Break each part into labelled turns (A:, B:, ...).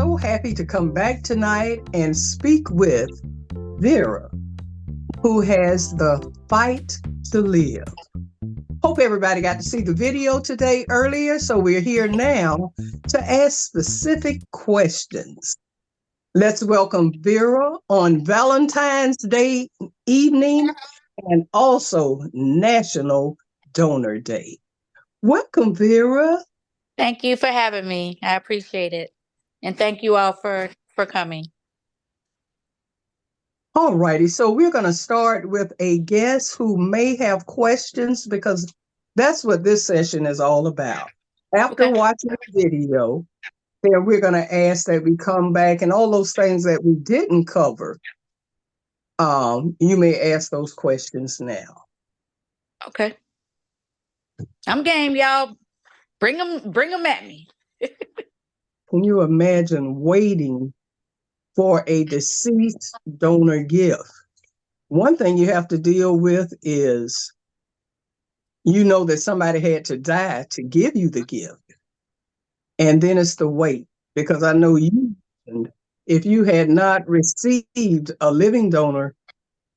A: so happy to come back tonight and speak with Vera, who has the fight to live. Hope everybody got to see the video today earlier, so we're here now to ask specific questions. Let's welcome Vera on Valentine's Day evening and also National Donor Day. Welcome, Vera.
B: Thank you for having me. I appreciate it. And thank you all for coming.
A: All righty. So we're going to start with a guest who may have questions because that's what this session is all about. After watching the video, then we're going to ask that we come back and all those things that we didn't cover. You may ask those questions now.
B: Okay. I'm game, y'all. Bring them at me.
A: Can you imagine waiting for a deceased donor gift? One thing you have to deal with is, you know that somebody had to die to give you the gift. And then it's the wait, because I know you mentioned if you had not received a living donor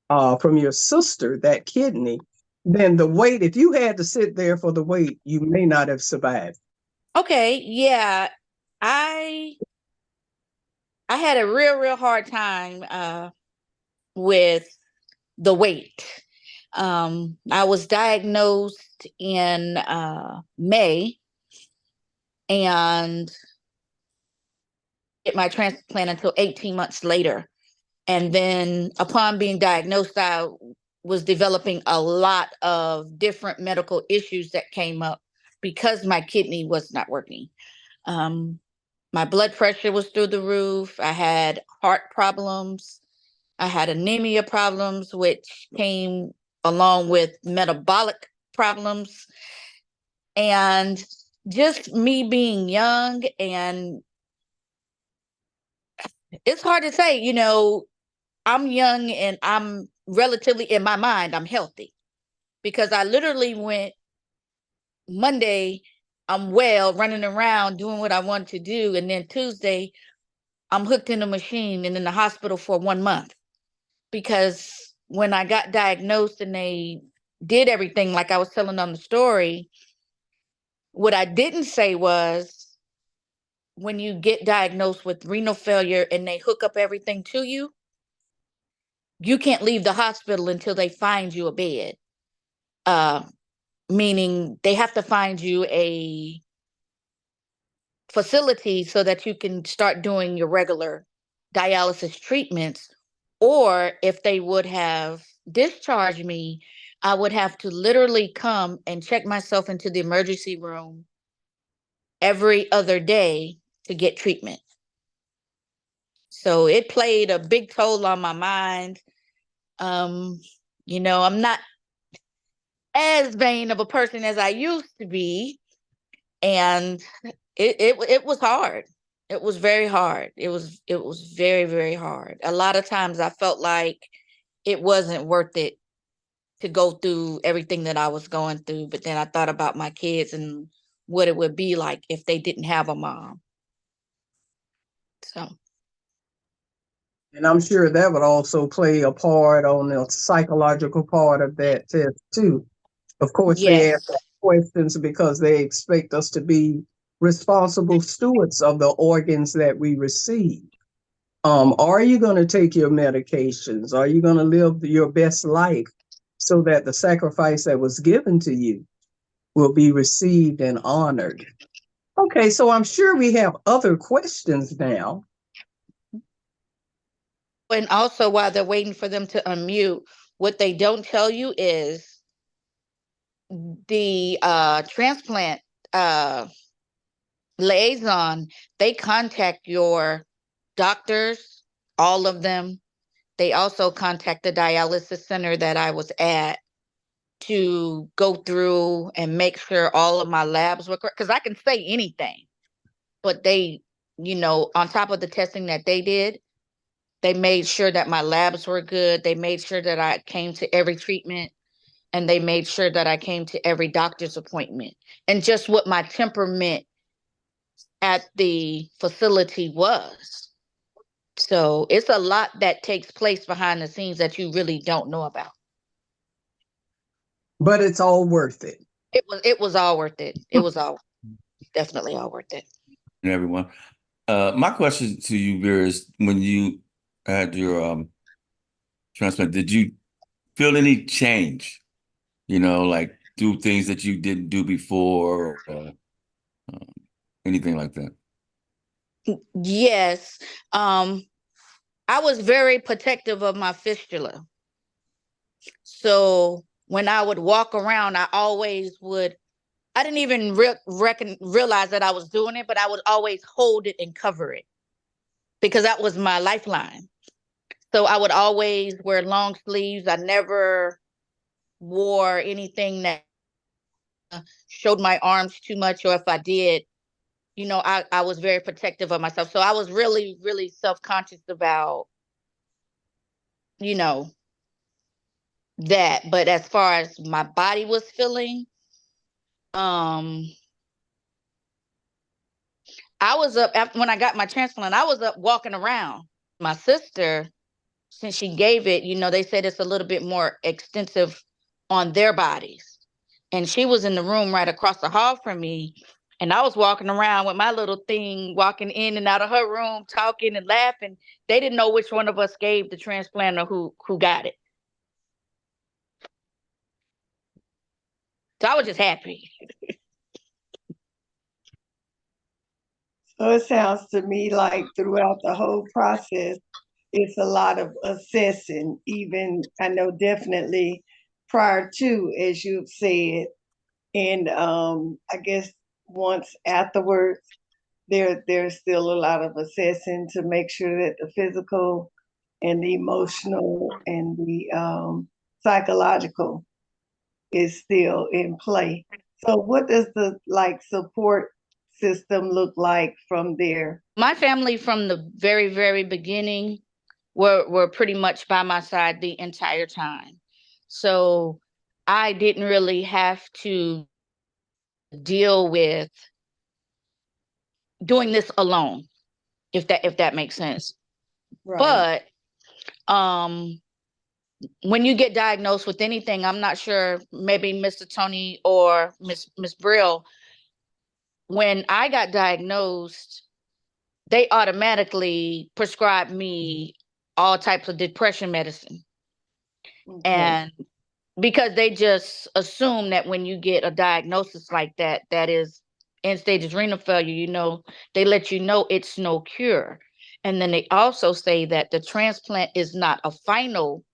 A: from your sister, that kidney, then the wait, if you had to sit there for the wait, you may not have survived.
B: Okay, yeah. I had a real hard time with the wait. I was diagnosed in May and get my transplant until 18 months later. And then upon being diagnosed, I was developing a lot of different medical issues that came up because my kidney was not working. My blood pressure was through the roof. I had heart problems. I had anemia problems, which came along with metabolic problems. And just me being young, and it's hard to say, you know, I'm young and I'm relatively, in my mind, I'm healthy because I literally went Monday, I'm well, running around, doing what I wanted to do. And then Tuesday, I'm hooked in a machine and in the hospital for 1 month. Because when I got diagnosed and they did everything like I was telling on the story, what I didn't say was, when you get diagnosed with renal failure and they hook up everything to you, you can't leave the hospital until they find you a bed. Meaning they have to find you a facility so that you can start doing your regular dialysis treatments. Or if they would have discharged me, I would have to literally come and check myself into the emergency room every other day to get treatment. So it played a big toll on my mind. You know, I'm not as vain of a person as I used to be. And it was hard. It was very hard. It was very hard. A lot of times I felt like it wasn't worth it to go through everything that I was going through. But then I thought about my kids and what it would be like if they didn't have a mom. So.
A: And I'm sure that would also play a part on the psychological part of that test too. Of course, they ask questions because they expect us to be responsible stewards of the organs that we receive. Are you going to take your medications? Are you going to live your best life so that the sacrifice that was given to you will be received and honored? Okay, so I'm sure we have other questions now.
B: And also, while they're waiting for them to unmute, what they don't tell you is the transplant liaison, they contact your doctors, all of them. They also contact the dialysis center that I was at to go through and make sure all of my labs were correct. Because I can say anything, but they, you know, on top of the testing that they did, they made sure that my labs were good. They made sure that I came to every treatment, and they made sure that I came to every doctor's appointment. And just what my temperament at the facility was. So it's a lot that takes place behind the scenes that you really don't know about.
A: But it's all worth it.
B: It was all worth it. It was all definitely all worth it.
C: Everyone. My question to you, Vera, is when you had your transplant, did you feel any change? Like do things that you didn't do before, or anything like that?
B: Yes. I was very protective of my fistula. So when I would walk around, I didn't even realize that I was doing it, but I would always hold it and cover it because that was my lifeline. So I would always wear long sleeves. I never wore anything that showed my arms too much, or if I did, I was very protective of myself. So I was really, really self-conscious about, that. But as far as my body was feeling, I was up when I got my transplant, I was up walking around. My sister, since she gave it, they said it's a little bit more extensive on their bodies. And she was in the room right across the hall from me. And I was walking around with my little thing, walking in and out of her room, talking and laughing. They didn't know which one of us gave the transplant or who got it. So I was just happy.
D: So it sounds to me like throughout the whole process, it's a lot of assessing, even I know definitely prior to, as you've said, and I guess once afterwards, there's still a lot of assessing to make sure that the physical and the emotional and the psychological is still in play. So what does the support system look like from there?
B: My family from the very, very beginning were pretty much by my side the entire time. So I didn't really have to deal with doing this alone, if that makes sense.
D: Right.
B: But when you get diagnosed with anything, I'm not sure, maybe Mr. Tony or Miss Brill, when I got diagnosed, they automatically prescribed me all types of depression medicine.
D: Okay.
B: And because they just assume that when you get a diagnosis like that, that is end stage renal failure, they let you know it's no cure. And then they also say that the transplant is not a final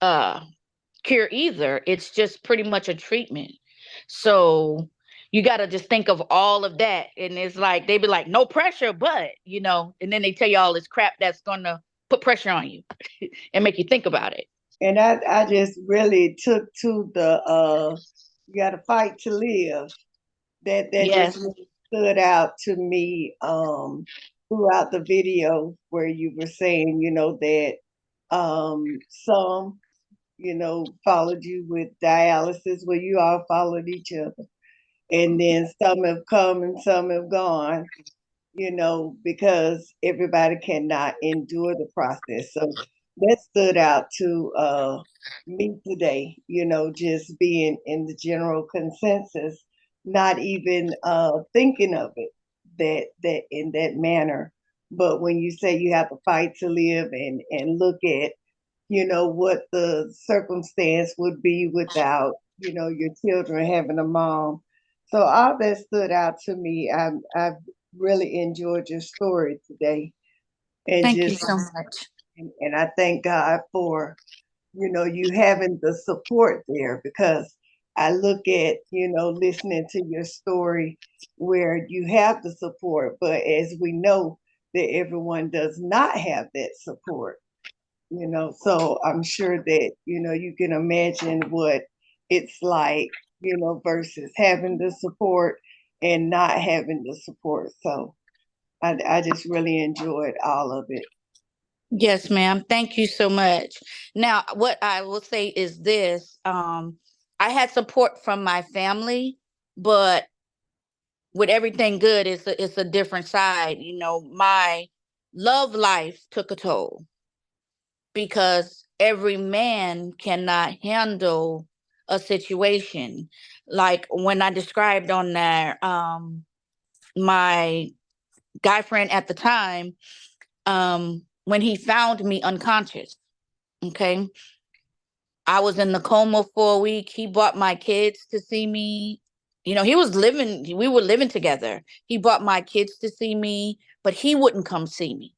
B: cure either. It's just pretty much a treatment. So you got to just think of all of that. And it's like, they be like, no pressure, but, and then they tell you all this crap that's going to put pressure on you and make you think about it.
D: And I just really took to the you got to fight to live. That
B: Yes.
D: just really stood out to me throughout the video where you were saying, that some, followed you with dialysis, where you all followed each other. And then some have come and some have gone, because everybody cannot endure the process. So that stood out to me today, just being in the general consensus, not even thinking of it that in that manner. But when you say you have to fight to live and look at, what the circumstance would be without, your children having a mom. So all that stood out to me. I've really enjoyed your story today. And
B: thank you so much.
D: And I thank God for, you having the support there, because I look at, listening to your story where you have the support, but as we know that everyone does not have that support, so I'm sure that, you can imagine what it's like, versus having the support and not having the support. So I just really enjoyed all of it.
B: Yes, ma'am. Thank you so much. Now, what I will say is this, I had support from my family, but with everything good, it's a different side. You know, my love life took a toll because every man cannot handle a situation. Like when I described on there, my guy friend at the time, when he found me unconscious, okay, I was in the coma for a week. He brought my kids to see me. You know, we were living together. He brought my kids to see me, but he wouldn't come see me.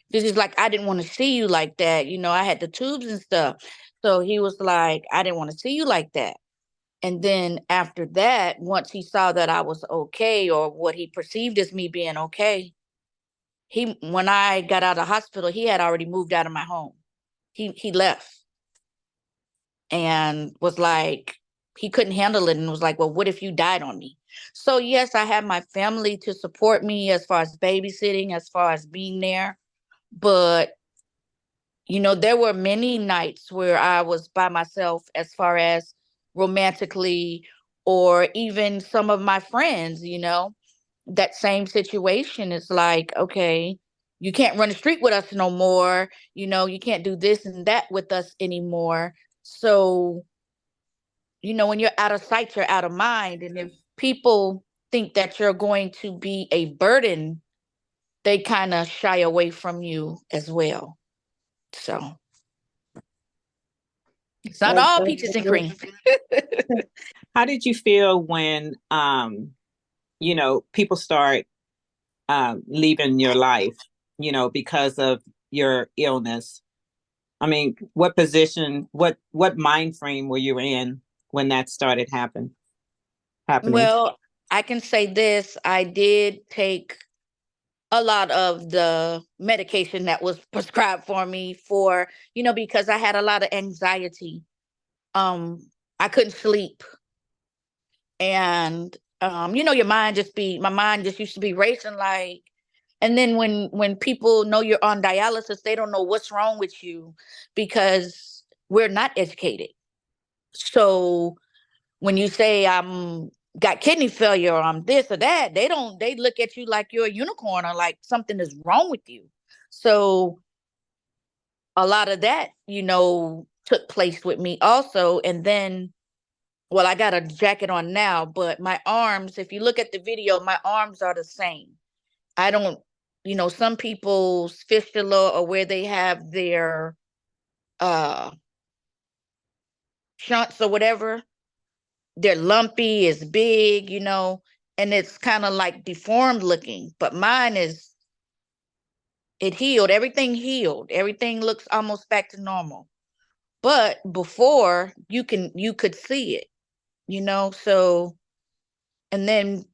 B: This is like, I didn't want to see you like that. You know, I had the tubes and stuff. So he was like, I didn't want to see you like that. And then after that, once he saw that I was okay, or what he perceived as me being okay, when I got out of the hospital, he had already moved out of my home. He left and was like, he couldn't handle it and was like, well, what if you died on me? So yes, I had my family to support me as far as babysitting, as far as being there. But, you know, there were many nights where I was by myself as far as romantically, or even some of my friends, you know, that same situation is like, okay, you can't run the street with us no more. You know, you can't do this and that with us anymore. So, you know, when you're out of sight, you're out of mind. And if people think that you're going to be a burden, they kind of shy away from you as well. So it's not all peaches and cream.
E: How did you feel when, you know, people start leaving your life, you know, because of your illness? I mean, what position, what mind frame were you in when that started happening?
B: Well, I can say this. I did take a lot of the medication that was prescribed for me for, you know, because I had a lot of anxiety. I couldn't sleep. And you know, my mind just used to be racing like, and then when people know you're on dialysis, they don't know what's wrong with you because we're not educated. So when you say I'm got kidney failure or I'm this or that, they look at you like you're a unicorn or like something is wrong with you. So a lot of that, you know, took place with me also. And then, well, I got a jacket on now, but my arms, if you look at the video, my arms are the same. I don't, you know, some people's fistula or where they have their uh shunts or whatever, they're lumpy, it's big, you know, and it's kind of like deformed looking. But mine is, it healed, everything healed. Everything looks almost back to normal. But before you could see it, you know, so and then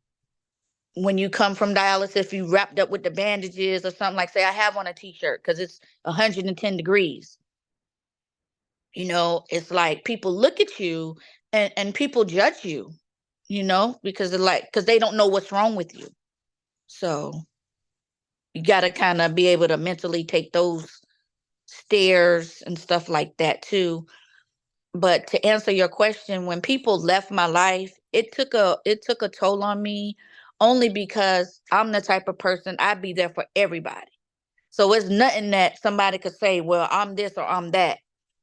B: when you come from dialysis, if you wrapped up with the bandages or something, like say I have on a t-shirt because it's 110 degrees. You know, it's like people look at you and people judge you, you know, because they're like, because they don't know what's wrong with you. So you got to kind of be able to mentally take those stares and stuff like that too. But to answer your question, when people left my life, it took a toll on me, only because I'm the type of person, I'd be there for everybody. So it's nothing that somebody could say, well, I'm this or I'm that,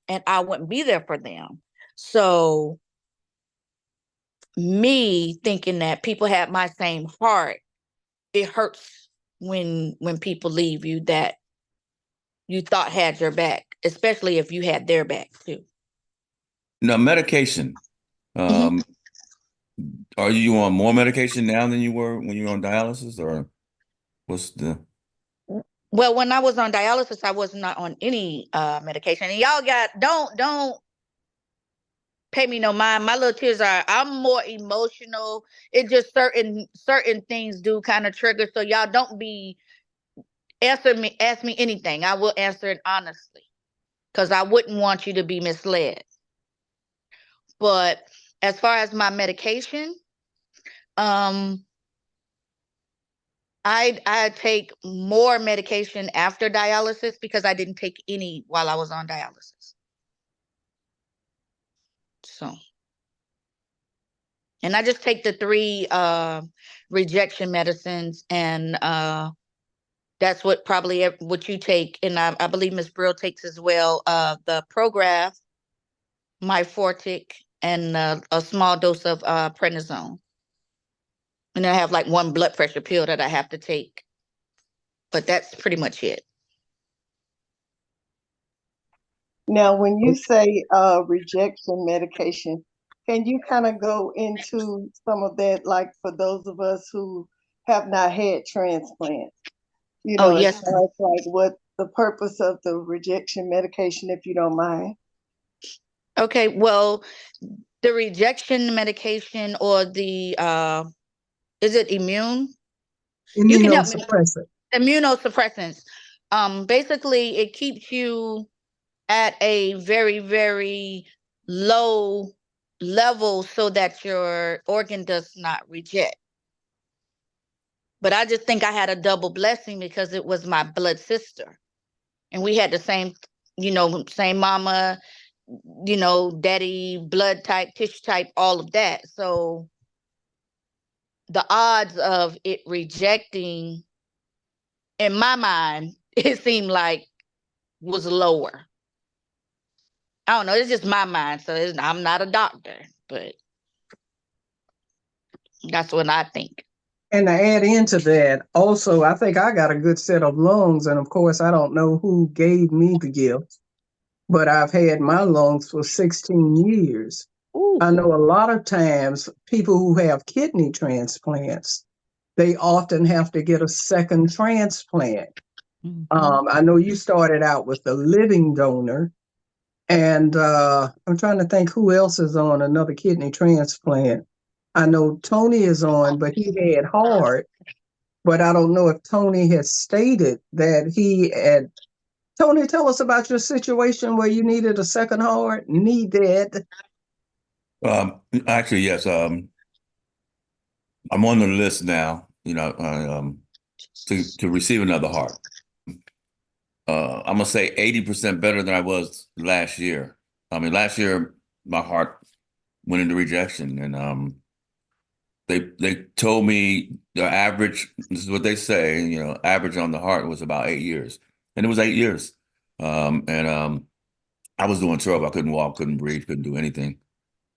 B: and I wouldn't be there for them. So me thinking that people had my same heart, it hurts when people leave you that you thought had your back, especially if you had their back too.
C: Now, medication.
B: Mhm.
C: Are you on more medication now than you were when you were on dialysis, or what's the?
B: Well, when I was on dialysis, I was not on any medication. And y'all got don't pay me no mind. My little tears are, I'm more emotional. It just certain things do kind of trigger. So y'all don't be ask me anything. I will answer it honestly. Because I wouldn't want you to be misled. But as far as my medication, um, I take more medication after dialysis because I didn't take any while I was on dialysis. So And I just take the 3 rejection medicines, and that's what probably what you take. And I believe Miss Brill takes as well, the Prograf, Myfortic, and a small dose of prednisone. And I have like 1 blood pressure pill that I have to take. But that's pretty much it.
D: Now, when you say rejection medication, can you kind of go into some of that, like for those of us who have not had transplants? You
B: Oh,
D: know, as
B: yes.
D: far as like what the purpose of the rejection medication, if you don't mind.
B: Okay, well, the rejection medication, or the is it immune? You can help me.
A: Immunosuppressant.
B: Immunosuppressants. Basically, it keeps you at a very, very low level so that your organ does not reject. But I just think I had a double blessing because it was my blood sister. And we had the same, same mama, daddy, blood type, tissue type, all of that. So the odds of it rejecting, in my mind, it seemed like was lower. I don't know. It's just my mind. So I'm not a doctor, but that's what I think.
A: And to add into that, also, I think I got a good set of lungs. And of course, I don't know who gave me the gift, but I've had my lungs for 16 years.
B: Ooh.
A: I know a lot of times people who have kidney transplants, they often have to get a second transplant.
B: Mm-hmm.
A: I know you started out with a living donor, and I'm trying to think who else is on another kidney transplant. I know Tony is on, but he had heart, but I don't know if Tony has stated that he had. Tony, tell us about your situation where you needed a second heart. Needed.
C: Actually, yes. I'm on the list now, to receive another heart. I'm gonna say 80% better than I was last year. I mean, last year my heart went into rejection, and they told me the average. This is what they say. Average on the heart was about 8 years, and it was 8 years. And I was doing trouble. I couldn't walk, couldn't breathe, couldn't do anything.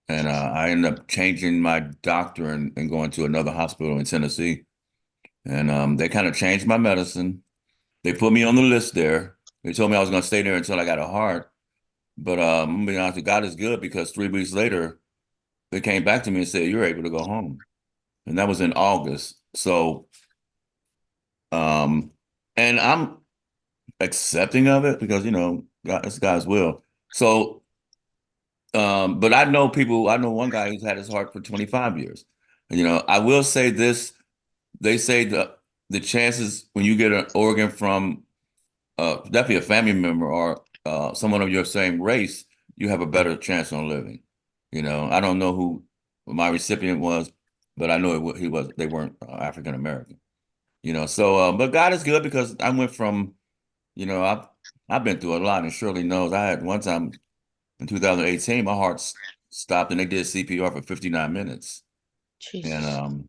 C: And I ended up changing my doctor and going to another hospital in Tennessee. And they kind of changed my medicine. They put me on the list there. They told me I was going to stay there until I got a heart. But I'm gonna be honest, God is good, because 3 weeks later, they came back to me and said, "You're able to go home." And that was in August. So, and I'm accepting of it because, God, it's God's will. So, but I know one guy who's had his heart for 25 years. I will say this, they say the chances when you get an organ from definitely a family member or someone of your same race, you have a better chance on living. I don't know who my recipient was, but I know they weren't African American. So but God is good, because I went from, I've been through a lot, and Shirley knows I had one time in 2018, my heart stopped and they did CPR for 59 minutes.
B: Jesus.
C: And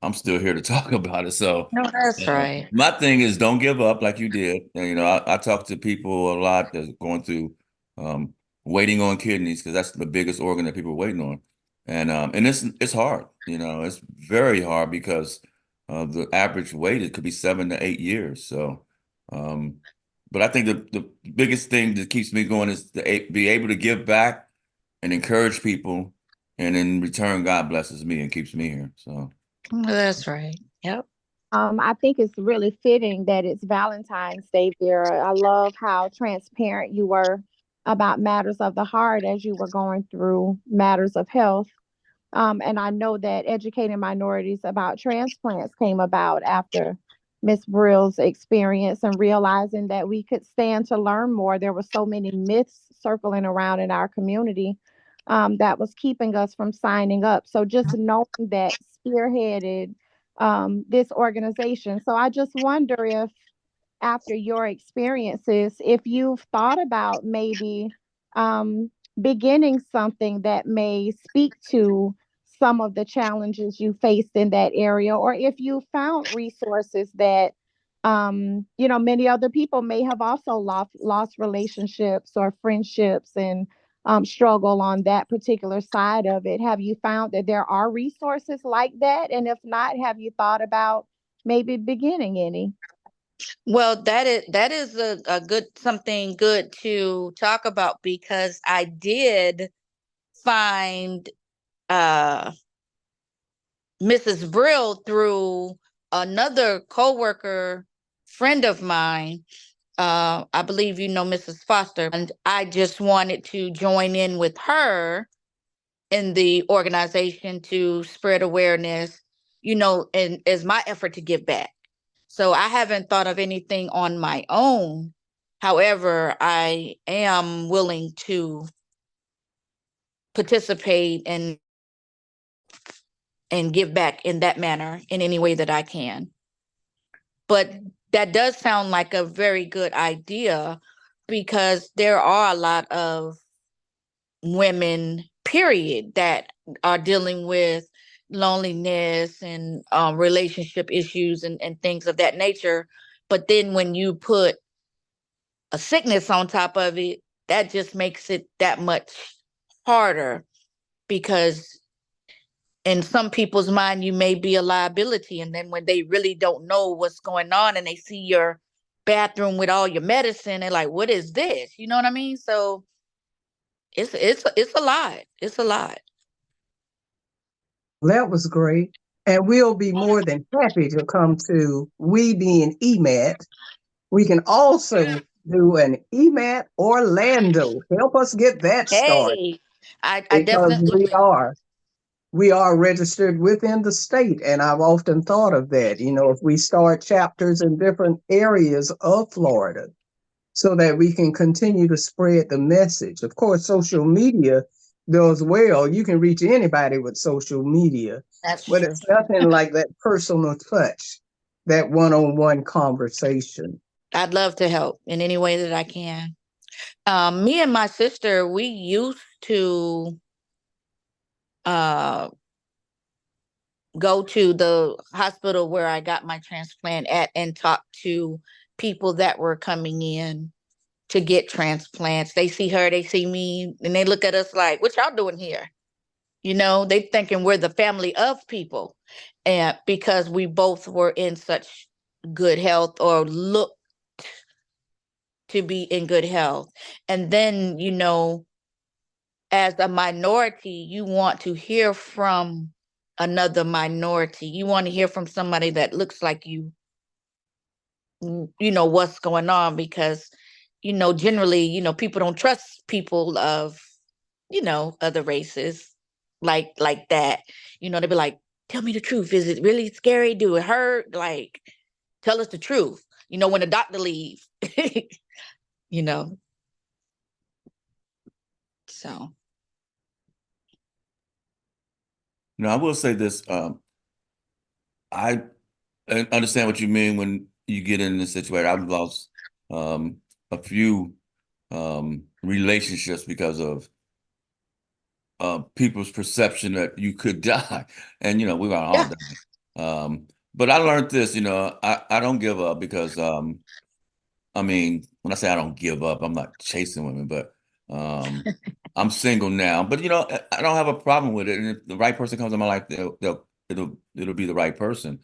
C: I'm still here to talk about it. So
B: No, that's right.
C: my thing is, don't give up like you did. And, I talk to people a lot that's going through waiting on kidneys, because that's the biggest organ that people are waiting on. And it's hard. It's very hard, because the average wait, it could be 7 to 8 years. So, but I think the biggest thing that keeps me going is to be able to give back and encourage people, and in return, God blesses me and keeps me here. So
B: that's right. Yep.
F: I think it's really fitting that it's Valentine's Day, Vera. I love how transparent you were about matters of the heart as you were going through matters of health. And I know that educating minorities about transplants came about after Miss Brill's experience and realizing that we could stand to learn more. There were so many myths circling around in our community that was keeping us from signing up. So just knowing that spearheaded this organization. So I just wonder if, after your experiences, if you've thought about maybe beginning something that may speak to some of the challenges you faced in that area, or if you found resources that many other people may have also lost relationships or friendships and struggle on that particular side of it. Have you found that there are resources like that? And if not, have you thought about maybe beginning any?
B: Well, that is a good something good to talk about, because I did find uh Mrs. Brill through another coworker friend of mine. I believe you know Mrs. Foster, and I just wanted to join in with her in the organization to spread awareness, and as my effort to give back. So I haven't thought of anything on my own. However, I am willing to participate and give back in that manner in any way that I can. But that does sound like a very good idea, because there are a lot of women, period, that are dealing with loneliness and relationship issues and things of that nature. But then when you put a sickness on top of it, that just makes it that much harder, because in some people's mind, you may be a liability. And then when they really don't know what's going on and they see your bathroom with all your medicine, they're like, what is this? You know what I mean? So it's a lot. It's a lot.
A: That was great. And we'll be more than happy to come to, we being EMAT. We can also do an EMAT Orlando. Help us get that started,
B: Hey, I
A: because
B: definitely
A: we are registered within the state. And I've often thought of that, if we start chapters in different areas of Florida, so that we can continue to spread the message. Of course, social media does well. You can reach anybody with social media,
B: that's
A: but
B: true.
A: it's nothing like that personal touch, that one-on-one conversation.
B: I'd love to help in any way that I can. Me and my sister, we used to uh, go to the hospital where I got my transplant at and talk to people that were coming in to get transplants. They see her, they see me, and they look at us like, what y'all doing here? They thinking we're the family of people. And because we both were in such good health, or look to be in good health. And then, as a minority, you want to hear from another minority. You want to hear from somebody that looks like you know what's going on, because, generally, people don't trust people of, other races like that. They'd be like, tell me the truth. Is it really scary? Do it hurt? Like, tell us the truth. When the doctor leaves, you know. So
C: I will say this. I understand what you mean when you get in this situation. I've lost a few relationships because of people's perception that you could die, and we were all
B: yeah,
C: die. But I learned this. I don't give up, because I mean, when I say I don't give up, I'm not chasing women, but I'm single now. But I don't have a problem with it. And if the right person comes in my life, it'll be the right person.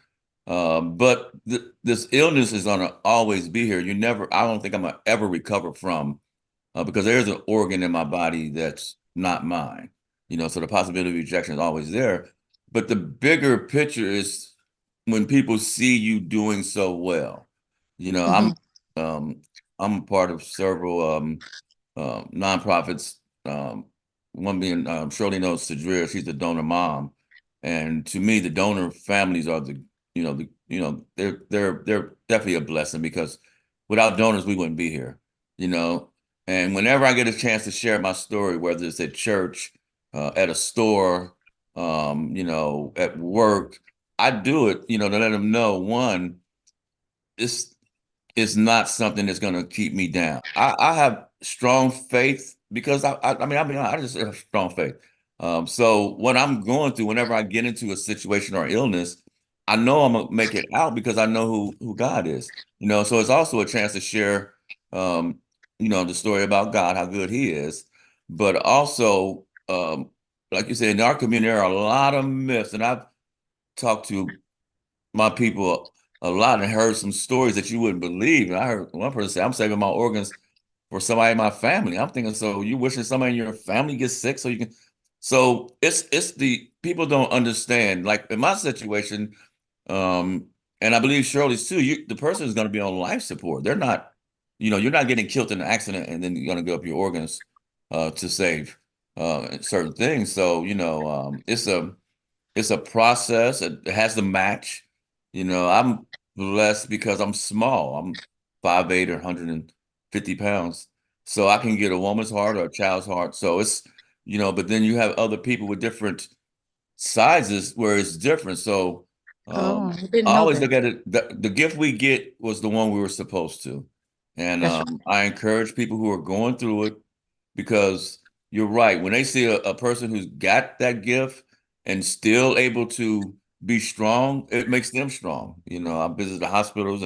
C: But this illness is gonna always be here. I don't think I'm gonna ever recover from, because there's an organ in my body that's not mine. So the possibility of rejection is always there. But the bigger picture is when people see you doing so well.
B: mhm,
C: I'm a part of several nonprofits. One being Shirley knows Sadria. She's the donor mom, and to me, the donor families are they're definitely a blessing, because without donors, we wouldn't be here. And whenever I get a chance to share my story, whether it's at church, at a store, at work, I do it, to let them know, one, it's not something that's going to keep me down. I have strong faith, because I mean, I just have strong faith. So what I'm going through, whenever I get into a situation or illness, I know I'm gonna make it out because I know who God is. So it's also a chance to share, um, the story about God, how good He is, but also, like you said, in our community, there are a lot of myths, and I've talked to my people a lot and heard some stories that you wouldn't believe. And I heard one person say, "I'm saving my organs for somebody in my family." I'm thinking, so you wishing somebody in your family gets sick so you can. So it's the people don't understand. Like in my situation, um, and I believe Shirley's too. The person is going to be on life support. They're not, you're not getting killed in an accident and then you're going to give up your organs to save certain things. So it's a process. It has to match. I'm blessed because I'm small. I'm 5'8" or 150 pounds. So I can get a woman's heart or a child's heart. So but then you have other people with different sizes where it's different. So
B: Oh, I didn't
C: I
B: know
C: always
B: that.
C: look at it, the gift we get was the one we were supposed to. And
B: That's right.
C: I encourage people who are going through it because you're right. When they see a person who's got that gift and still able to be strong, it makes them strong. I visit the hospitals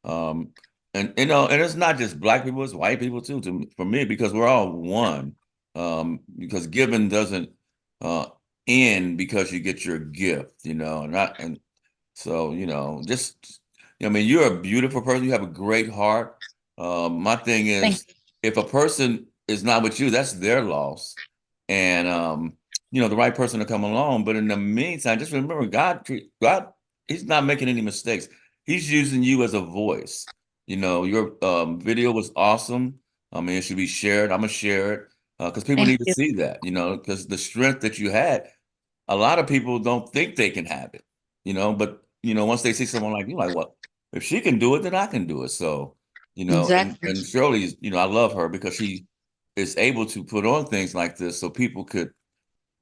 C: um and it's not just black people, it's white people too, for me, because we're all one. Because giving doesn't uh end because you get your gift, and so, just, I mean, you're a beautiful person. You have a great heart. My thing
B: Thank
C: is, if a person is not with you, that's their loss. And, the right person to come along. But in the meantime, just remember, God, He's not making any mistakes. He's using you as a voice. Your video was awesome. I mean, it should be shared. I'm gonna share it because people
B: thank
C: need to
B: you.
C: see that. Because the strength that you had, a lot of people don't think they can have it, but once they see someone like you, like, well, if she can do it, then I can do it. So,
B: Exactly.
C: and Shirley's, I love her because she is able to put on things like this so people could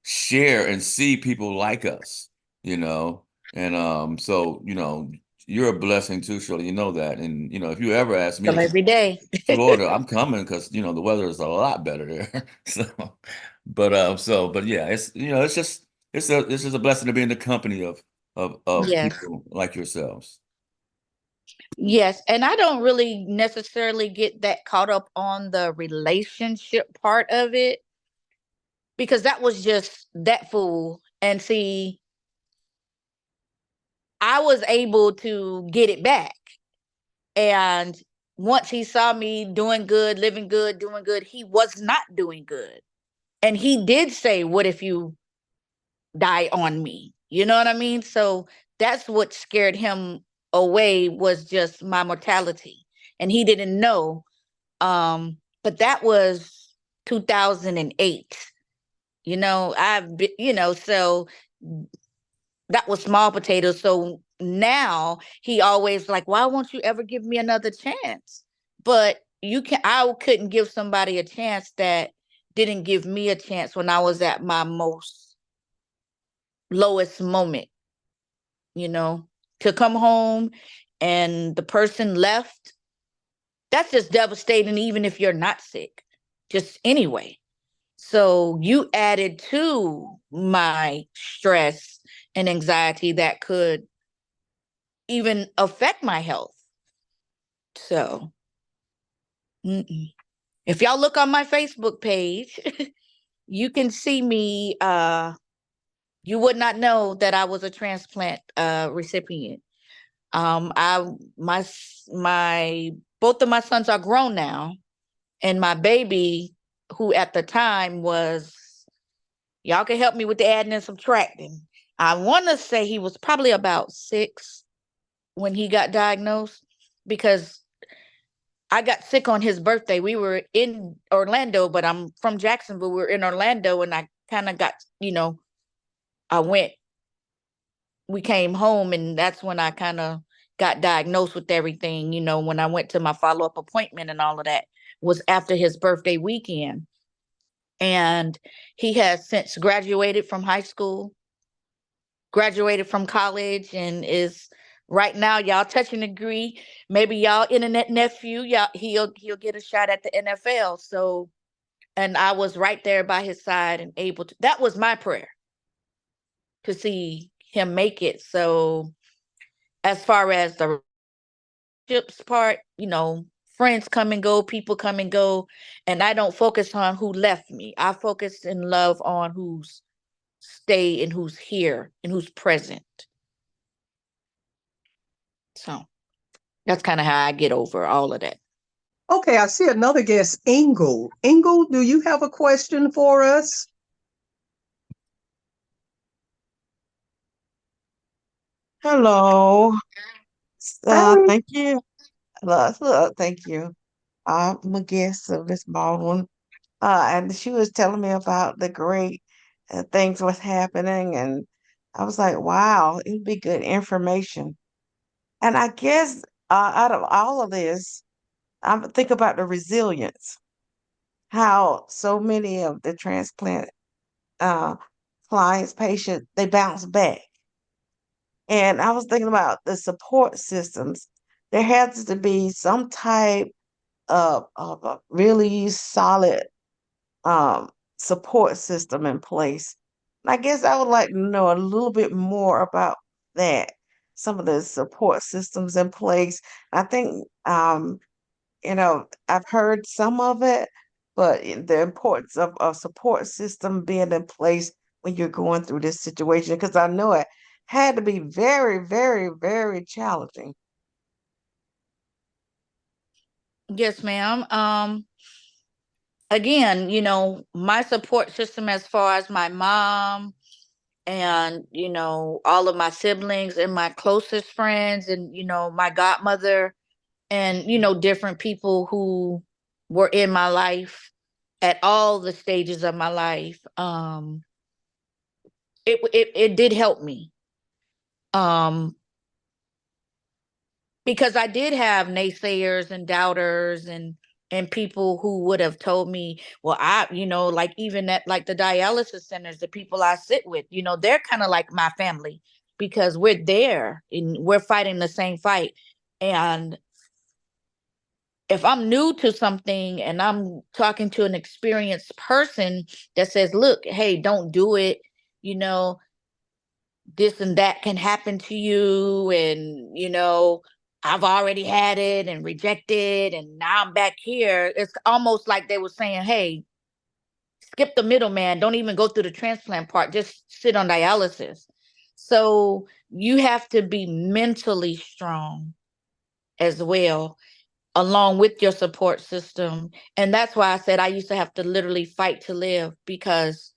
C: share and see people like us, and so, you're a blessing too, Shirley. You know that. And if you ever ask me to
B: Come
C: come
B: every day.
C: Florida, I'm coming because the weather is a lot better there. But yeah, it's just it's just a blessing to be in the company of
B: Yes.
C: people like yourselves.
B: Yes. And I don't really necessarily get that caught up on the relationship part of it because that was just that fool. And see, I was able to get it back. And once he saw me doing good, living good, doing good, he was not doing good. And he did say, "What if you die on me?" You know what I mean? So that's what scared him away, was just my mortality. And he didn't know. But that was 2008. So that was small potatoes. So now he always like, "Why won't you ever give me another chance?" But I couldn't give somebody a chance that didn't give me a chance when I was at my most lowest moment, you know, to come home and the person left. That's just devastating, even if you're not sick, just anyway. So you added to my stress and anxiety that could even affect my health. So, if y'all look on my Facebook page, you can see me. You would not know that I was a transplant recipient. I my both of my sons are grown now, and my baby, who at the time was, y'all can help me with the adding and subtracting. I want to say he was probably about 6 when he got diagnosed, because I got sick on his birthday. We were in Orlando, but I'm from Jacksonville. We were in Orlando, and I kind of got, I went, we came home, and that's when I kind of got diagnosed with everything. When I went to my follow-up appointment and all of that was after his birthday weekend. And he has since graduated from high school, graduated from college, and is right now, y'all touch and agree. Maybe y'all internet nephew, y'all he'll get a shot at the NFL. So And I was right there by his side and able to, that was my prayer, to see him make it. So as far as the relationships part, friends come and go, people come and go, and I don't focus on who left me. I focus in love on who's stay and who's here and who's present. So that's kind of how I get over all of that.
A: Okay, I see another guest, Ingle. Ingle, do you have a question for us?
G: Hello.
A: Hi.
G: Thank you. Thank you. I'm a guest of Miss Baldwin. And she was telling me about the great things was happening, and I was like, wow, it'd be good information. And I guess out of all of this, I think about the resilience, how so many of the transplant uh, clients, patients, they bounce back. And I was thinking about the support systems. There has to be some type of a really solid um, support system in place. And I guess I would like to know a little bit more about that, some of the support systems in place. I think, I've heard some of it, but the importance of a support system being in place when you're going through this situation, because I know it had to be very, very, very challenging.
B: Yes, ma'am. Again, my support system, as far as my mom and, all of my siblings and my closest friends and, my godmother and, different people who were in my life at all the stages of my life. It did help me. Because I did have naysayers and doubters and people who would have told me, well, like even at like the dialysis centers, the people I sit with, they're kind of like my family, because we're there and we're fighting the same fight. And if I'm new to something and I'm talking to an experienced person that says, look, hey, don't do it, this and that can happen to you, and I've already had it and rejected, and now I'm back here. It's almost like they were saying, hey, skip the middleman, don't even go through the transplant part, just sit on dialysis. So you have to be mentally strong as well, along with your support system. And that's why I said I used to have to literally fight to live, because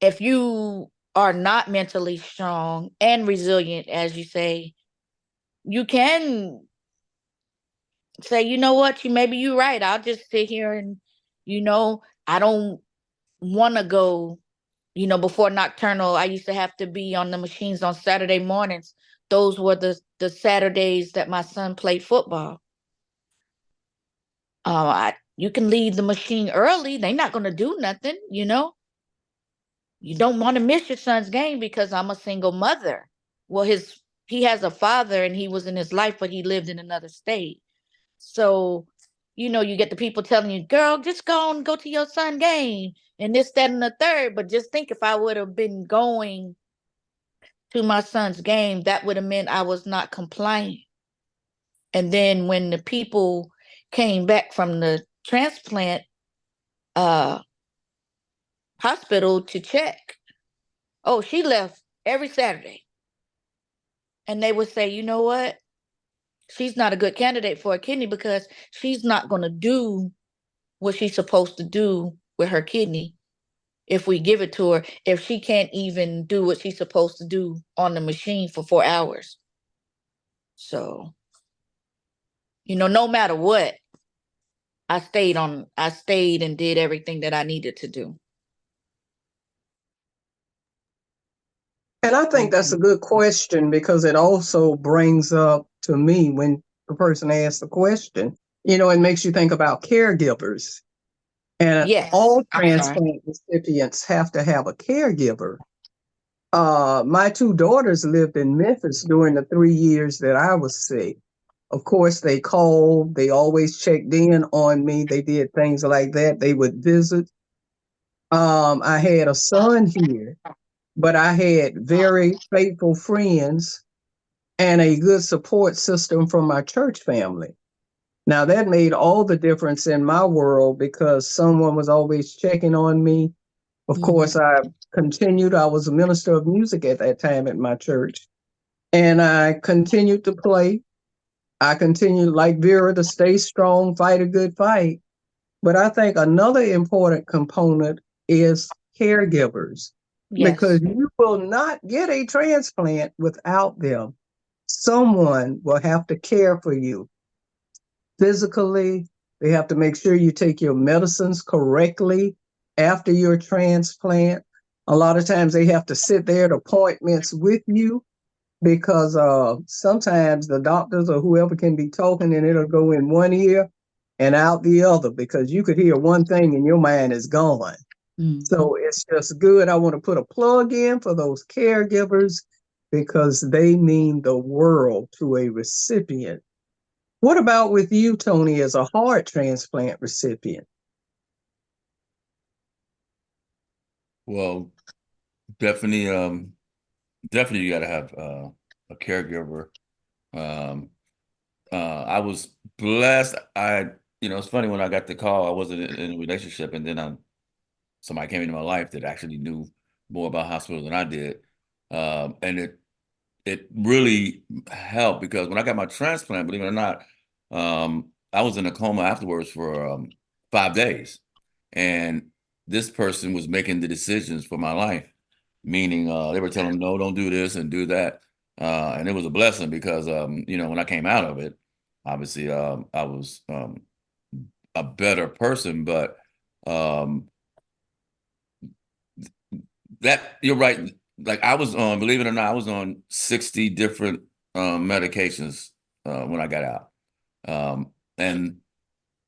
B: if you are not mentally strong and resilient, as you say, you can say, you know what, maybe you're right. I'll just sit here and, I don't want to go, before nocturnal. I used to have to be on the machines on Saturday mornings. Those were the Saturdays that my son played football. You can leave the machine early. They're not going to do nothing, You don't want to miss your son's game because I'm a single mother. Well, he has a father and he was in his life, but he lived in another state. So, you get the people telling you, girl, just go to your son's game and this, that, and the third. But just think, if I would have been going to my son's game, that would have meant I was not compliant. And then when the people came back from the transplant hospital to check, oh, she left every Saturday. And they would say, you know what? She's not a good candidate for a kidney because she's not going to do what she's supposed to do with her kidney if we give it to her, if she can't even do what she's supposed to do on the machine for 4 hours. So, no matter what, I stayed and did everything that I needed to do.
A: And I think that's a good question, because it also brings up to me, when the person asks the question, it makes you think about caregivers. And
B: Yes.
A: all transplant recipients have to have a caregiver. My two daughters lived in Memphis during the 3 years that I was sick. Of course, they called, they always checked in on me. They did things like that. They would visit. I had a son here, but I had very faithful friends and a good support system from my church family. Now, that made all the difference in my world because someone was always checking on me. Of course, I continued. I was a minister of music at that time at my church, and I continued to play. I continued, like Vera, to stay strong, fight a good fight. But I think another important component is caregivers, because
B: Yes.
A: you will not get a transplant without them. Someone will have to care for you physically. They have to make sure you take your medicines correctly after your transplant. A lot of times they have to sit there at appointments with you because sometimes the doctors or whoever can be talking and it'll go in one ear and out the other because you could hear one thing and your mind is gone. So it's just good. I want to put a plug in for those caregivers because they mean the world to a recipient. What about with you, Tony, as a heart transplant recipient?
C: Well, definitely, definitely you got to have a caregiver. Um, I was blessed. It's funny when I got the call, I wasn't in a relationship, and then somebody came into my life that actually knew more about hospitals than I did, and it really helped because when I got my transplant, believe it or not, I was in a coma afterwards for 5 days, and this person was making the decisions for my life, meaning they were telling me, no, don't do this and do that. And it was a blessing because, when I came out of it, obviously I was a better person, but um, that you're right. Like I was on, believe it or not, I was on 60 different medications when I got out. And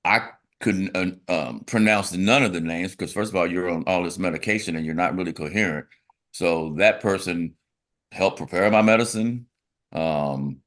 C: I couldn't pronounce none of the names because first of all, you're on all this medication and you're not really coherent. So that person helped prepare my medicine, um,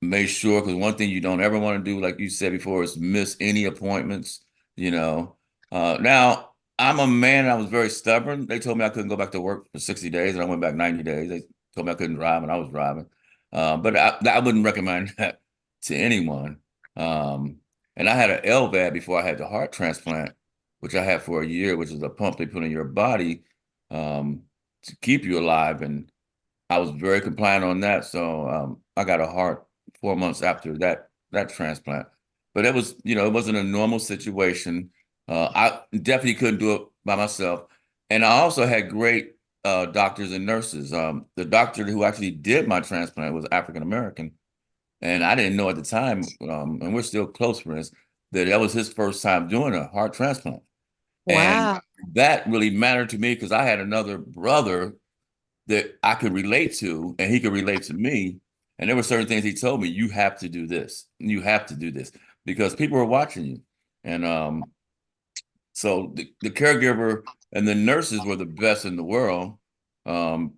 C: made sure, because one thing you don't ever want to do, like you said before, is miss any appointments, you know. Now, I'm a man, and I was very stubborn. They told me I couldn't go back to work for 60 days, and I went back 90 days. They told me I couldn't drive, and I was driving. But I wouldn't recommend that to anyone. Um, and I had an LVAD before I had the heart transplant, which I had for a year, which is a pump they put in your body um, to keep you alive. And I was very compliant on that. So I got a heart 4 months after that transplant. But it was, it wasn't a normal situation. I definitely couldn't do it by myself. And I also had great doctors and nurses. The doctor who actually did my transplant was African American. And I didn't know at the time, and we're still close friends, that was his first time doing a heart transplant. And
B: Wow.
C: that really mattered to me because I had another brother that I could relate to and he could relate to me. And there were certain things he told me, you have to do this. You have to do this because people are watching you. And so the caregiver and the nurses were the best in the world. Um,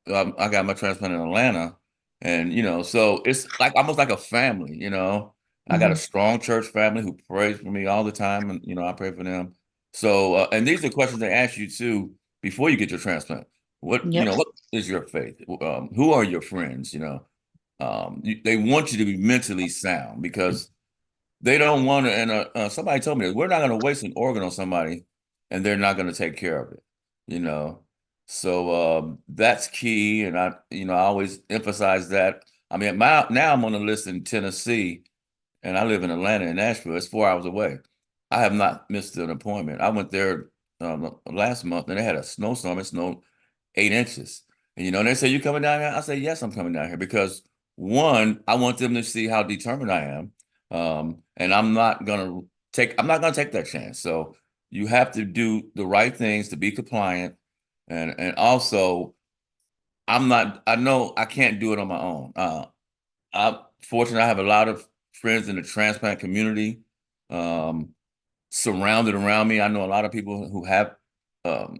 C: I got my transplant in Atlanta and, so it's like almost like a family. I got a strong church family who prays for me all the time. And, I pray for them. So, and these are questions they ask you too before you get your transplant.
B: Yep.
C: What is your faith? Who are your friends? They want you to be mentally sound because they don't want to. And somebody told me that we're not going to waste an organ on somebody, and they're not going to take care of it. You know, so that's key, and I always emphasize that. I mean, now I'm on a list in Tennessee, and I live in Atlanta and Nashville. It's 4 hours away. I have not missed an appointment. I went there last month, and they had a snowstorm. It snowed 8 inches. And they say, you coming down here? I say, yes, I'm coming down here because one, I want them to see how determined I am. And I'm not gonna take that chance. So you have to do the right things to be compliant. And also I know I can't do it on my own. I'm fortunate I have a lot of friends in the transplant community um, surrounded around me. I know a lot of people who um,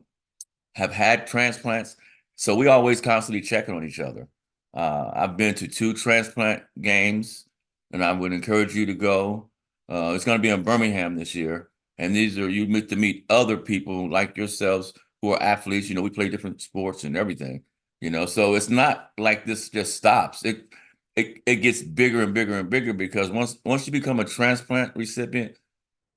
C: have had transplants. So we always constantly checking on each other. I've been to 2 transplant games. and I would encourage you to go. It's going to be in Birmingham this year, and you meet to meet other people like yourselves who are athletes. We play different sports and everything. So it's not like this just stops. It gets bigger and bigger and bigger, because once you become a transplant recipient,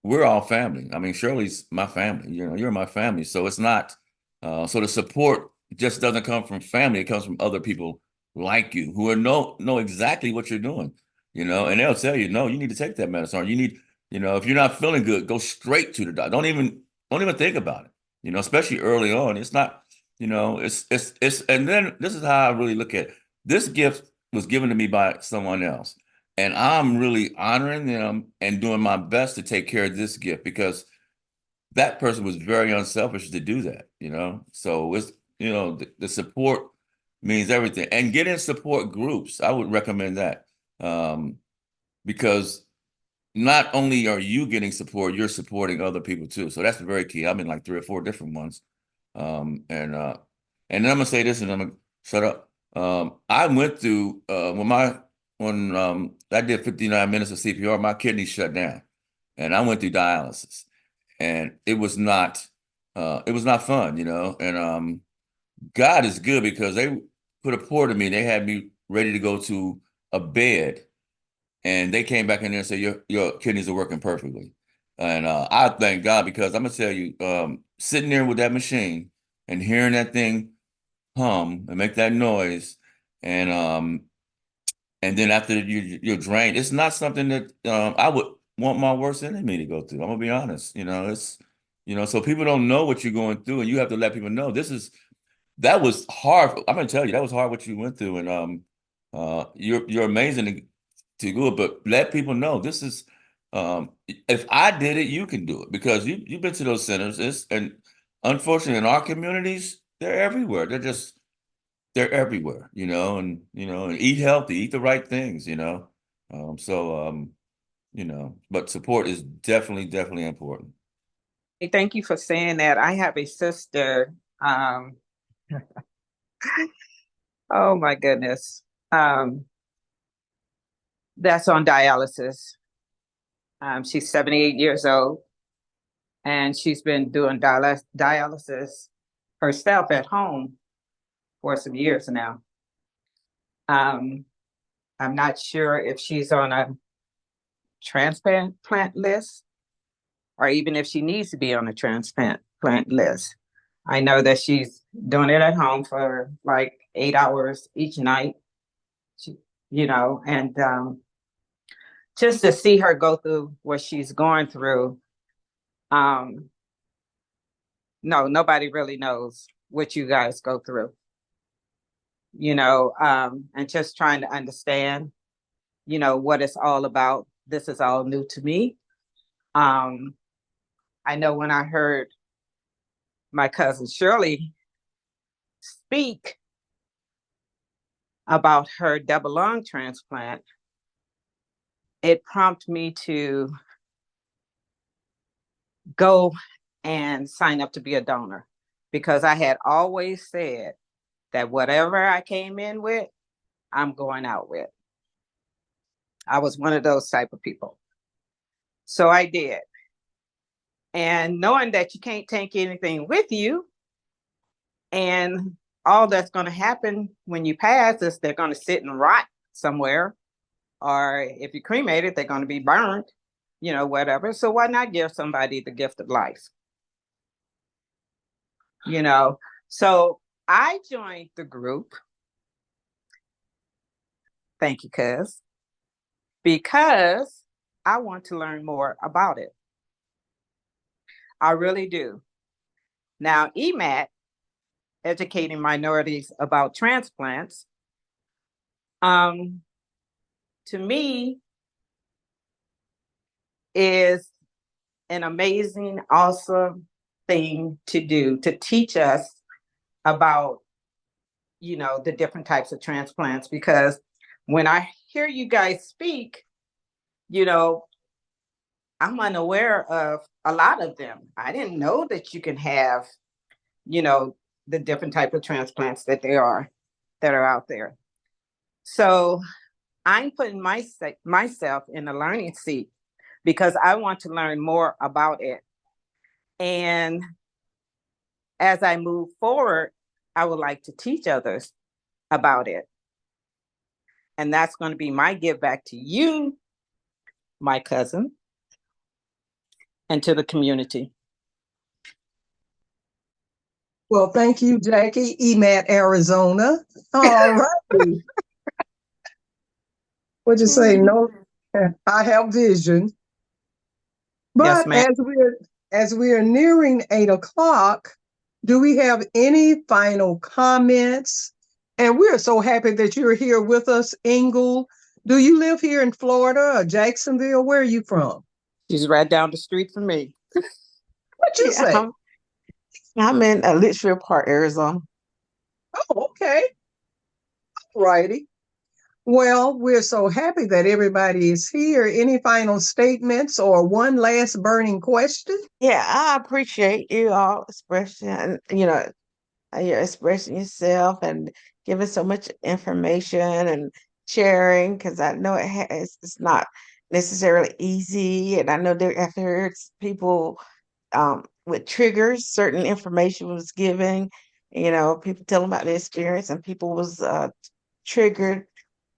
C: we're all family. I mean, Shirley's my family. You're my family. So it's not. So the support just doesn't come from family. It comes from other people like you who know exactly what you're doing. And they'll tell you, no, you need to take that medicine. Or you need, if you're not feeling good, go straight to the doctor. Don't even think about it. Especially early on. It's not. It's. And then this is how I really look at it. This gift was given to me by someone else. And I'm really honoring them and doing my best to take care of this gift, because that person was very unselfish to do that, So it's, the support means everything. And get in support groups. I would recommend that, because not only are you getting support, you're supporting other people too. So that's very key. I'm in like 3 or 4 different ones. And then I'm gonna say this, and I'm gonna shut up. I went through when I did 59 minutes of CPR, my kidneys shut down, and I went through dialysis, and it was not fun, And God is good, because they put a pour to me. They had me ready to go to a bed, and they came back in there and said your kidneys are working perfectly. And I thank God, because I'm gonna tell you, sitting there with that machine and hearing that thing hum and make that noise, and then after you're drained, it's not something that I would want my worst enemy to go through. I'm gonna be honest. It's so people don't know what you're going through, and you have to let people know that was hard. I'm gonna tell you, that was hard what you went through, and you're amazing to do it, but let people know this is. If I did it, you can do it, because you've been to those centers. And unfortunately, in our communities, they're everywhere. They're everywhere, and eat healthy, eat the right things, but support is definitely important.
E: Hey, thank you for saying that. I have a sister. Oh my goodness. That's on dialysis. She's 78 years old, and she's been doing dialysis herself at home for some years now. I'm not sure if she's on a transplant list, or even if she needs to be on a transplant list. I know that she's doing it at home for like 8 hours each night, and just to see her go through what she's going through. No, nobody really knows what you guys go through, and just trying to understand, what it's all about. This is all new to me. I know when I heard my cousin Shirley speak about her double lung transplant, it prompted me to go and sign up to be a donor, because I had always said that whatever I came in with, I'm going out with. I was one of those type of people. So I did. And knowing that you can't take anything with you, and all that's going to happen when you pass is they're going to sit and rot somewhere, or if you cremate it, they're going to be burned, whatever. So why not give somebody the gift of life? So I joined the group. Thank you, cuz. Because I want to learn more about it. I really do. Now, EMAT, Educating Minorities About Transplants, to me, is an amazing, awesome thing to do, to teach us about, the different types of transplants. Because when I hear you guys speak, I'm unaware of a lot of them. I didn't know that you can have, the different type of transplants that are out there. So I'm putting myself in a learning seat because I want to learn more about it. And as I move forward, I would like to teach others about it. And that's going to be my give back to you, my cousin, and to the community.
A: Well, thank you, Jackie. EMAT, Arizona. All right. What'd you say? No, I have vision.
E: Yes,
A: But
E: ma'am.
A: as we are nearing 8 o'clock, do we have any final comments? And we're so happy that you're here with us, Ingle. Do you live here in Florida or Jacksonville? Where are you from?
E: She's right down the street from me.
A: What you say?
G: I'm in Litchfield Park, Arizona.
A: Oh, okay. Righty. Well, we're so happy that everybody is here. Any final statements or one last burning question?
G: Yeah, I appreciate you all expressing, you're expressing yourself and giving so much information and sharing because I know it's not necessarily easy, and I know I've heard people with triggers, certain information was given, people telling about their experience, and people was triggered.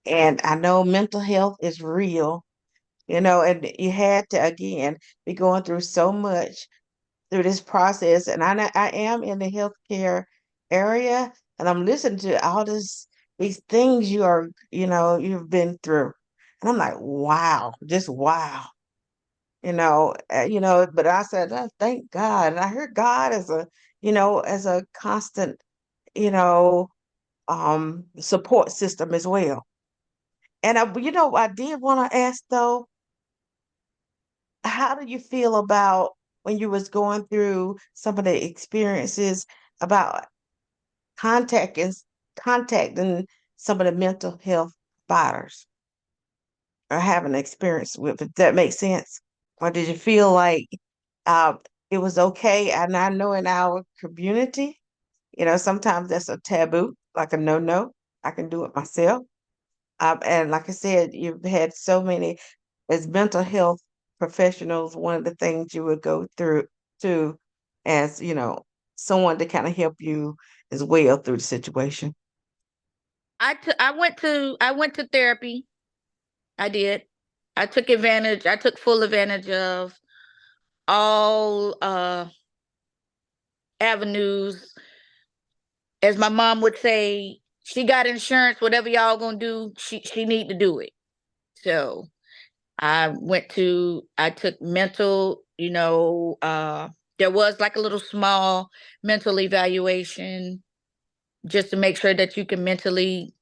G: And I know mental health is real, and you had to again be going through so much through this process. And I am in the healthcare area, and I'm listening to all these things you've been through, and I'm like, wow, just wow, But I said, thank God, and I heard God as a constant, you know, support system as well. And I did want to ask though, how do you feel about when you was going through some of the experiences about contacting contacting some of the mental health providers or having experience with it? That makes sense. Or did you feel like uh, it was okay? And I know in our community, sometimes that's a taboo, like a no. I can do it myself. And like I said, you've had so many as mental health professionals. One of the things you would go through to, as someone to kind of help you as well through the situation.
B: I went to therapy. I did. I took full advantage of all avenues. As my mom would say, she got insurance, whatever y'all gonna do, she need to do it. So I took mental, there was like a little small mental evaluation just to make sure that you can mentally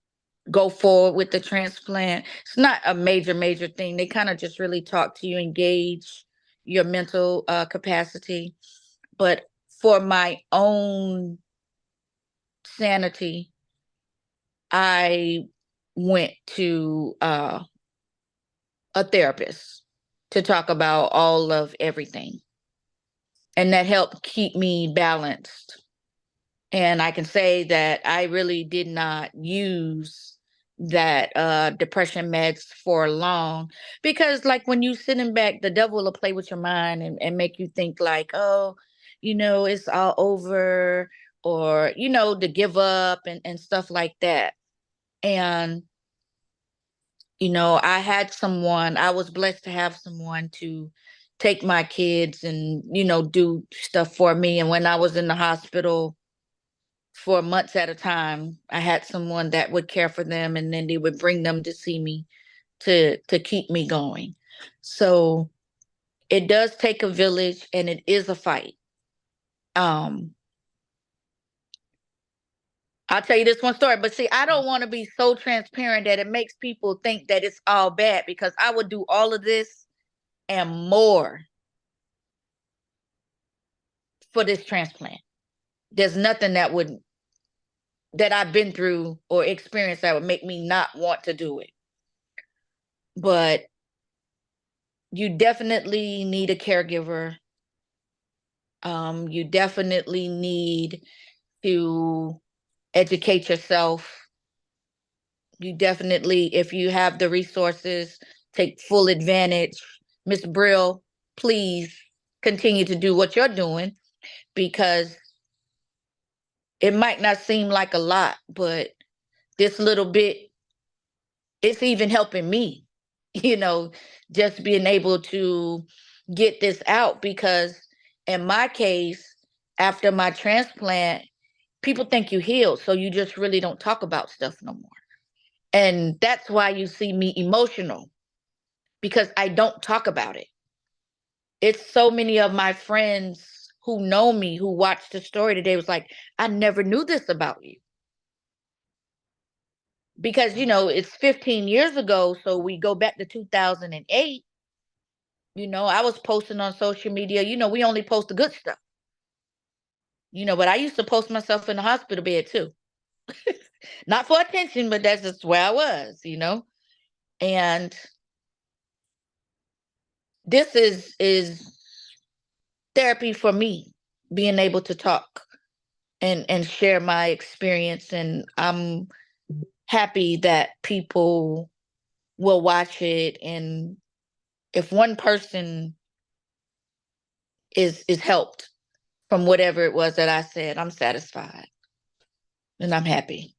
B: go forward with the transplant. It's not a major thing. They kind of just really talk to you, engage your mental capacity. But for my own sanity, I went to a therapist to talk about all of everything. And that helped keep me balanced. And I can say that I really did not use that depression meds for long, because like when you sitting back, the devil will play with your mind and make you think like, oh, it's all over, or to give up and stuff like that. And I was blessed to have someone to take my kids and, do stuff for me. And when I was in the hospital for months at a time, I had someone that would care for them, and then they would bring them to see me to keep me going. So it does take a village, and it is a fight. Um, I'll tell you this one story, but see, I don't want to be so transparent that it makes people think that it's all bad, because I would do all of this and more for this transplant. There's nothing that I've been through or experienced that would make me not want to do it. But you definitely need a caregiver. You definitely need to educate yourself. You definitely, if you have the resources, take full advantage. Miss Brill, please continue to do what you're doing, because it might not seem like a lot, but this little bit, it's even helping me, you know, just being able to get this out. Because in my case, after my transplant, people think you healed, so you just really don't talk about stuff no more. And that's why you see me emotional, because I don't talk about it. It's so many of my friends who know me, who watched the story today, was like, I never knew this about you. Because, you know, it's 15 years ago. So we go back to 2008. You know, I was posting on social media. You know, we only post the good stuff. You know, but I used to post myself in the hospital bed too. Not for attention, but that's just where I was, you know. And this is therapy for me, being able to talk and share my experience. And I'm happy that people will watch it. And if one person is helped from whatever it was that I said, I'm satisfied and I'm happy,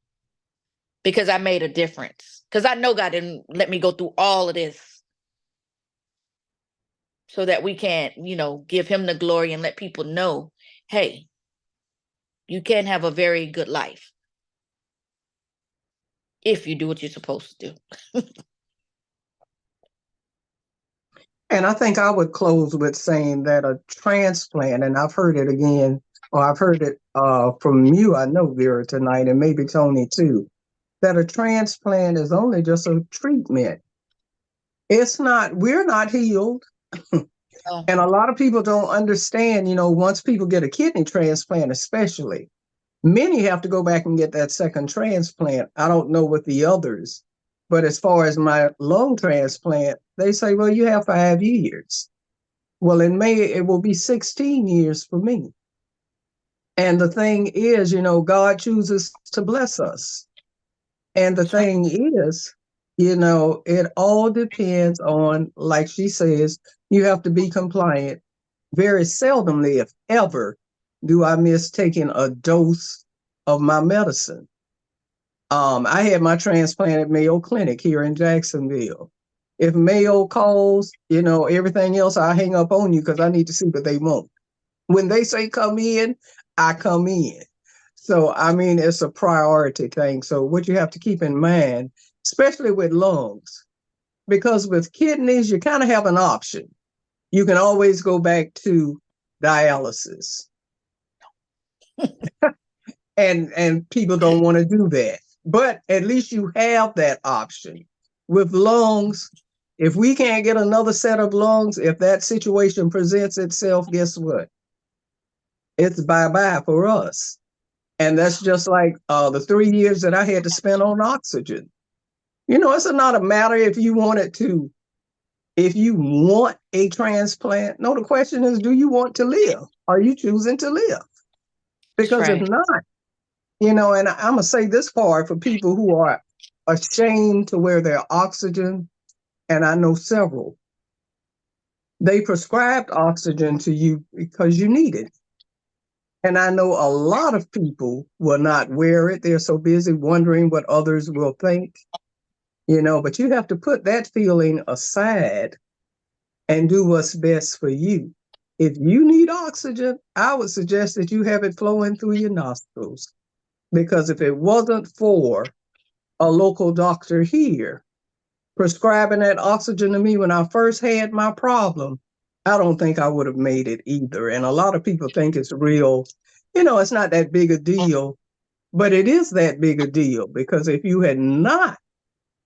B: because I made a difference. Because I know God didn't let me go through all of this so that we can, you know, give him the glory and let people know, hey, you can have a very good life if you do what you're supposed to do.
A: And I think I would close with saying that a transplant, and I've heard it again, or I've heard it from you, I know, Vera, tonight, and maybe Tony too, that a transplant is only just a treatment. It's not, we're not healed.
B: Oh.
A: And a lot of people don't understand, you know, once people get a kidney transplant, especially, many have to go back and get that second transplant. I don't know with the others, but as far as my lung transplant, they say, well, you have 5 years. Well, in May, it will be 16 years for me. And the thing is, you know, God chooses to bless us. And the thing is, you know, it all depends on, like she says, you have to be compliant. Very seldomly, if ever, do I miss taking a dose of my medicine. I had my transplant at Mayo Clinic here in Jacksonville. If Mayo calls, you know, everything else, I hang up on you because I need to see what they want. When they say come in, I come in. So, I mean, it's a priority thing. So what you have to keep in mind, especially with lungs, because with kidneys, you kind of have an option. You can always go back to dialysis. and people don't want to do that. But at least you have that option. With lungs, if we can't get another set of lungs, if that situation presents itself, guess what? It's bye-bye for us. And that's just like the 3 years that I had to spend on oxygen. You know, it's not a matter if you wanted to, if you want a transplant. No, the question is, do you want to live? Are you choosing to live? Because if not, you know, and I'm going to say this part for people who are ashamed to wear their oxygen, and I know several, they prescribed oxygen to you because you need it. And I know a lot of people will not wear it. They're so busy wondering what others will think, you know, but you have to put that feeling aside and do what's best for you. If you need oxygen, I would suggest that you have it flowing through your nostrils. Because if it wasn't for a local doctor here prescribing that oxygen to me when I first had my problem, I don't think I would have made it either. And a lot of people think it's real, you know, it's not that big a deal, but it is that big a deal, because if you had not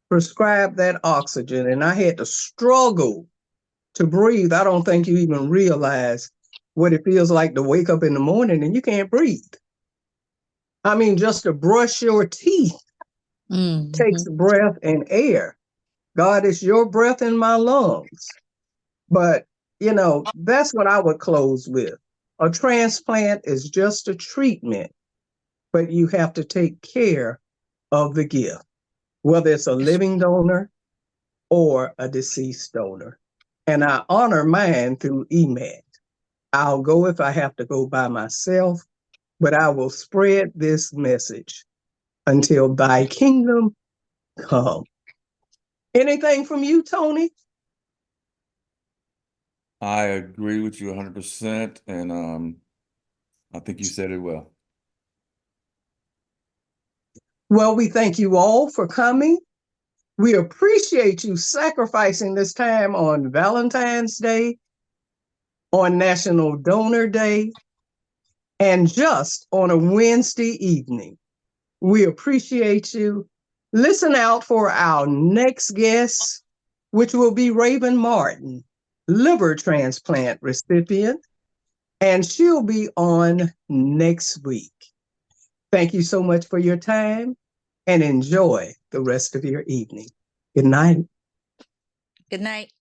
A: prescribed that oxygen and I had to struggle to breathe, I don't think you even realize what it feels like to wake up in the morning and you can't breathe. I mean, just to brush your teeth takes breath and air. God, it's your breath in my lungs. But, you know, that's what I would close with. A transplant is just a treatment, but you have to take care of the gift. whether it's a living donor or a deceased donor. And I honor mine through EMAT. I'll go if I have to go by myself, but I will spread this message until thy kingdom come. Anything from you, Tony?
C: I agree with you 100%, and I think you said it well.
A: Well, we thank you all for coming. We appreciate you sacrificing this time on Valentine's Day, on National Donor Day, and just on a Wednesday evening. We appreciate you. Listen out for our next guest, which will be Raven Martin, liver transplant recipient, and she'll be on next week. Thank you so much for your time and enjoy the rest of your evening. Good night.
B: Good night.